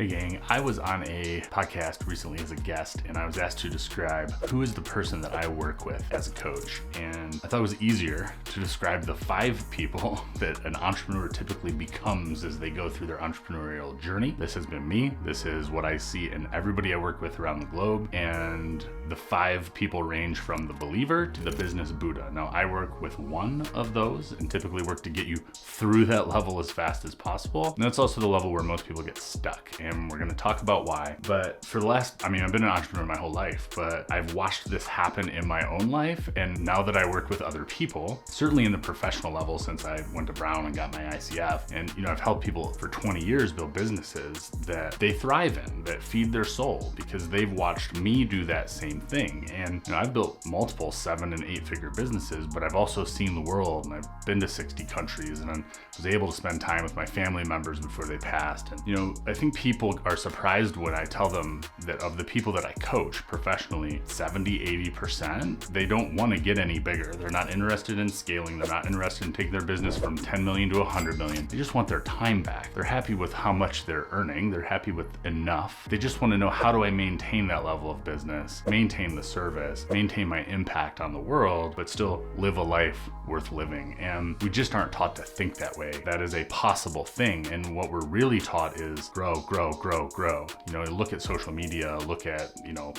Hey gang, I was on a podcast recently as a guest and I was asked to describe who is the person that I work with as a coach. And I thought it was easier to describe the 5 people that an entrepreneur typically becomes as they go through their entrepreneurial journey. This has been me. This is what I see in everybody I work with around the globe. And the 5 people range from the believer to the business Buddha. Now I work with one of those and typically work to get you through that level as fast as possible. And that's also the level where most people get stuck. And we're going to talk about why. But for the last, I've been an entrepreneur my whole life, but I've watched this happen in my own life. And now that I work with other people, certainly in the professional level, since I went to Brown and got my ICF, and I've helped people for 20 years build businesses that they thrive in, that feed their soul, because they've watched me do that same thing. And I've built multiple 7 and 8 figure businesses, but I've also seen the world and I've been to 60 countries and I was able to spend time with my family members before they passed. And I think people are surprised when I tell them that of the people that I coach professionally, 70-80%, they don't want to get any bigger. They're not interested in scaling. They're not interested in taking their business from 10 million to 100 million. They just want their time back. They're happy with how much they're earning. They're happy with enough. They just want to know, how do I maintain that level of business, maintain the service, maintain my impact on the world, but still live a life worth living. And we just aren't taught to think that way. That is a possible thing. And what we're really taught is grow, grow, grow, grow. Look at social media, look at,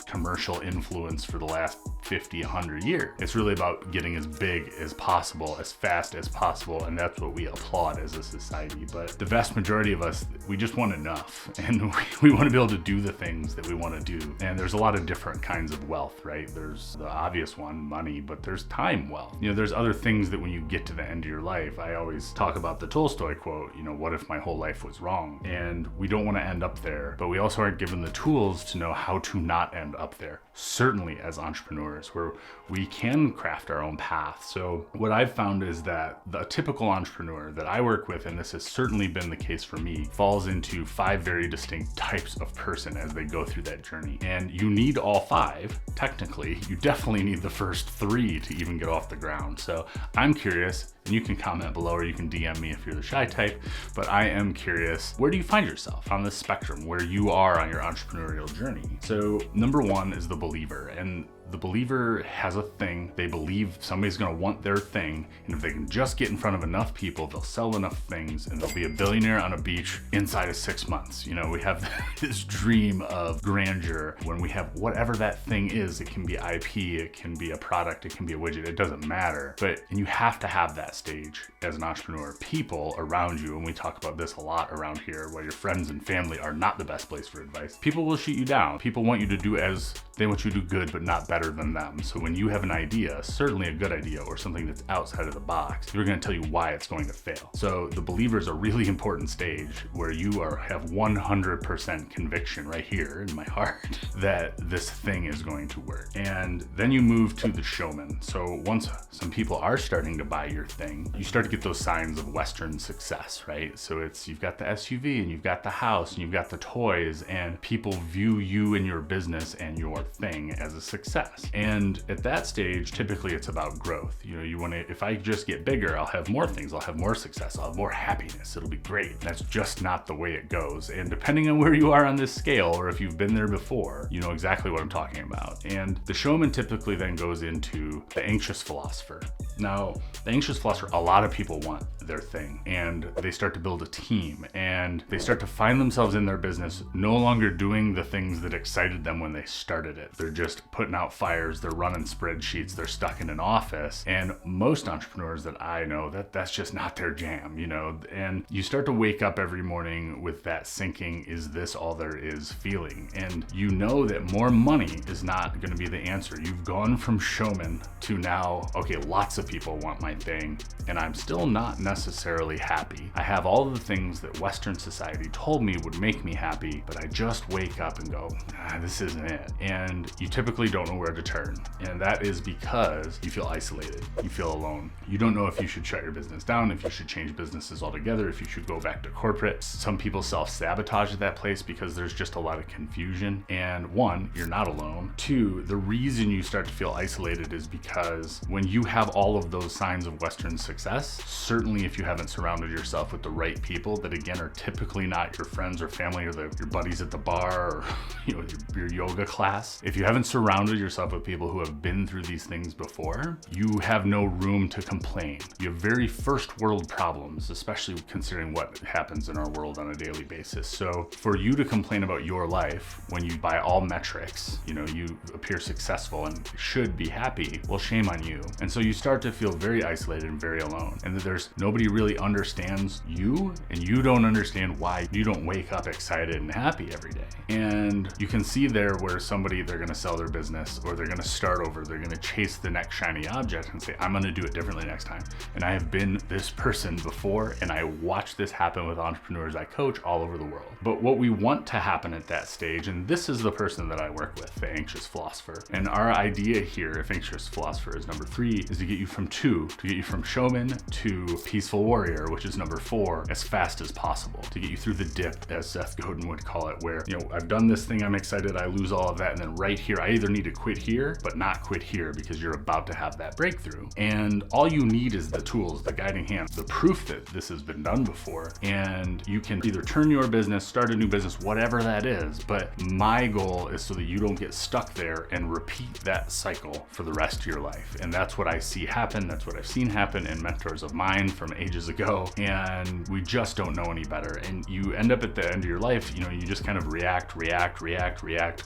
commercial influence for the last 50, 100 years. It's really about getting as big as possible, as fast as possible. And that's what we applaud as a society. But the vast majority of us, we just want enough. And we want to be able to do the things that we want to do. And there's a lot of different kinds of wealth, right? There's the obvious one, money, but there's time wealth. There's other things that when you get to the end of your life, I always talk about the Tolstoy quote, what if my whole life was wrong? And we don't want to end up there, but we also aren't given the tools to know how to not end up there. Certainly as entrepreneurs, where we can craft our own path. So what I've found is that the typical entrepreneur that I work with, and this has certainly been the case for me, falls into 5 very distinct types of person as they go through that journey. And you need all 5, technically. You definitely need the first 3 to even get off the ground. So I'm curious, and you can comment below or you can DM me if you're the shy type, but I am curious, where do you find yourself on this spectrum, where you are on your entrepreneurial journey? So number 1 is the believer, and the believer has a thing. They believe somebody's going to want their thing, and if they can just get in front of enough people, they'll sell enough things and they'll be a billionaire on a beach inside of 6 months. We have this dream of grandeur when we have whatever that thing is. It can be IP, it can be a product, it can be a widget, it doesn't matter. And you have to have that stage as an entrepreneur. People around you, and we talk about this a lot around here, where your friends and family are not the best place for advice. People will shoot you down. People want you to do as they want you to do good, but not better than them. So when you have an idea, certainly a good idea or something that's outside of the box, they're going to tell you why it's going to fail. So the believer is a really important stage where you have 100% conviction right here in my heart that this thing is going to work. And then you move to the showman. So once some people are starting to buy your thing, you start to get those signs of Western success, right? So you've got the SUV and you've got the house and you've got the toys, and people view you and your business and your thing as a success. And at that stage, typically it's about growth. You want to, if I just get bigger, I'll have more things, I'll have more success, I'll have more happiness, it'll be great. That's just not the way it goes. And depending on where you are on this scale, or if you've been there before, you know exactly what I'm talking about. And the showman typically then goes into the anxious philosopher. Now, the anxious philosopher, a lot of people want their thing, and they start to build a team, and they start to find themselves in their business no longer doing the things that excited them when they started it. They're just putting out fires, they're running spreadsheets, they're stuck in an office. And most entrepreneurs that I know, that's just not their jam, and you start to wake up every morning with that sinking, is this all there is feeling? And that more money is not going to be the answer. You've gone from showman to now, okay, lots of people want my thing, and I'm still not necessarily happy. I have all the things that Western society told me would make me happy, but I just wake up and go, this isn't it. And you typically don't know where to turn. And that is because you feel isolated. You feel alone. You don't know if you should shut your business down, if you should change businesses altogether, if you should go back to corporate. Some people self-sabotage at that place because there's just a lot of confusion. And 1, you're not alone. 2, the reason you start to feel isolated is because when you have all of those signs of Western success. Certainly if you haven't surrounded yourself with the right people that, again, are typically not your friends or family or your buddies at the bar or your yoga class. If you haven't surrounded yourself with people who have been through these things before, you have no room to complain. You have very first world problems, especially considering what happens in our world on a daily basis. So for you to complain about your life when you, by all metrics, you appear successful and should be happy, well, shame on you. And so you start to feel very isolated and very alone, and that there's nobody really understands you, and you don't understand why you don't wake up excited and happy every day. And you can see there where somebody, they're gonna sell their business, or they're gonna start over, they're gonna chase the next shiny object and say, I'm gonna do it differently next time. And I have been this person before, and I watch this happen with entrepreneurs I coach all over the world. But what we want to happen at that stage, and this is the person that I work with, the anxious philosopher. And our idea here, if anxious philosopher is number 3, is to get you from 2, to get you from showman to peaceful warrior, which is number 4, as fast as possible, to get you through the dip, as Seth Godin would call it, where, I've done this thing, I'm excited, I lose all of that, and then right here, I either need to quit here, but not quit here, because you're about to have that breakthrough. And all you need is the tools, the guiding hand, the proof that this has been done before, and you can either turn your business, start a new business, whatever that is. But my goal is so that you don't get stuck there and repeat that cycle for the rest of your life. And that's what I see happen. That's what I've seen happen in mentors of mine from ages ago. And we just don't know any better. And you end up at the end of your life, you just kind of react,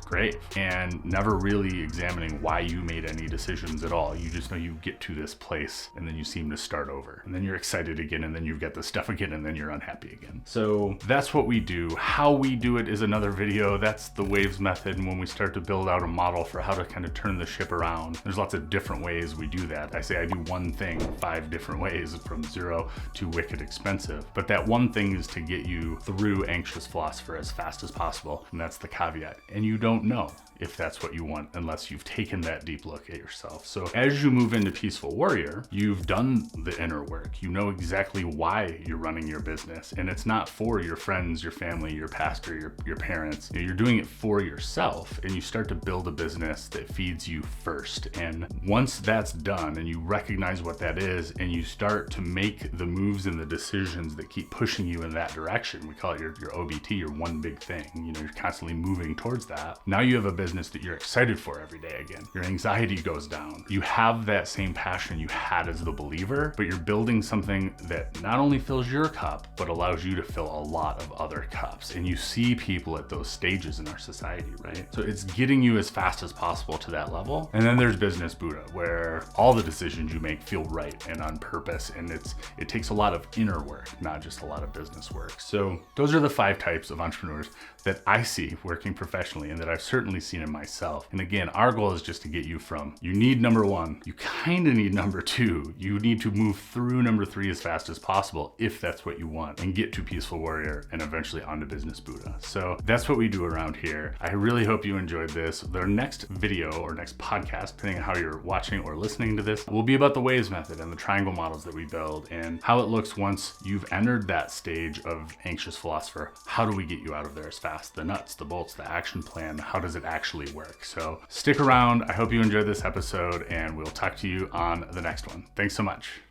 great, and never really examining why you made any decisions at all. You just know you get to this place and then you seem to start over. And then you're excited again, and then you've got the stuff again, and then you're unhappy again. So that's what we do. How we do it is another video. That's the waves method. And when we start to build out a model for how to kind of turn the ship around, there's lots of different ways we do that. I say I do one thing 5 different ways, from 0 to wicked expensive. But that one thing is to get you through anxious philosopher as fast as possible. And that's the caveat. And you don't know if that's what you want unless you've taken that deep look at yourself. So as you move into peaceful warrior, you've done the inner work. You know exactly why you're running your business, and it's not for your friends, your family, your pastor, your parents. You're doing it for yourself, and you start to build a business that feeds you first. And once that's done and you recognize what that is, and you start to make the moves and the decisions that keep pushing you in that direction, we call it your OBT, your one big thing. You're constantly moving towards that. Now you have a business that you're excited for every day again. Your anxiety goes down. You have that same passion you had as the believer, but you're building something that not only fills your cup, but allows you to fill a lot of other cups. And you see people at those stages in our society, right? So it's getting you as fast as possible to that level. And then there's business Buddha, where all the decisions you make feel right and on purpose. And it takes a lot of inner work, not just a lot of business work. So those are the 5 types of entrepreneurs that I see working professionally, and that I've certainly seen in myself. And again, our goal is just to get you from, you need number 1, you kind of need number 2, you need to move through number 3 as fast as possible if that's what you want, and get to peaceful warrior and eventually onto business Buddha. So that's what we do around here. I really hope you enjoyed this. The next video or next podcast, depending on how you're watching or listening to this, will be about the waves method and the triangle models that we build, and how it looks once you've entered that stage of anxious philosopher. How do we get you out of there as fast? The nuts, the bolts, the action plan. How does it actually work? So stick around. I hope you enjoyed this episode, and we'll talk to you on the next one. Thanks so much.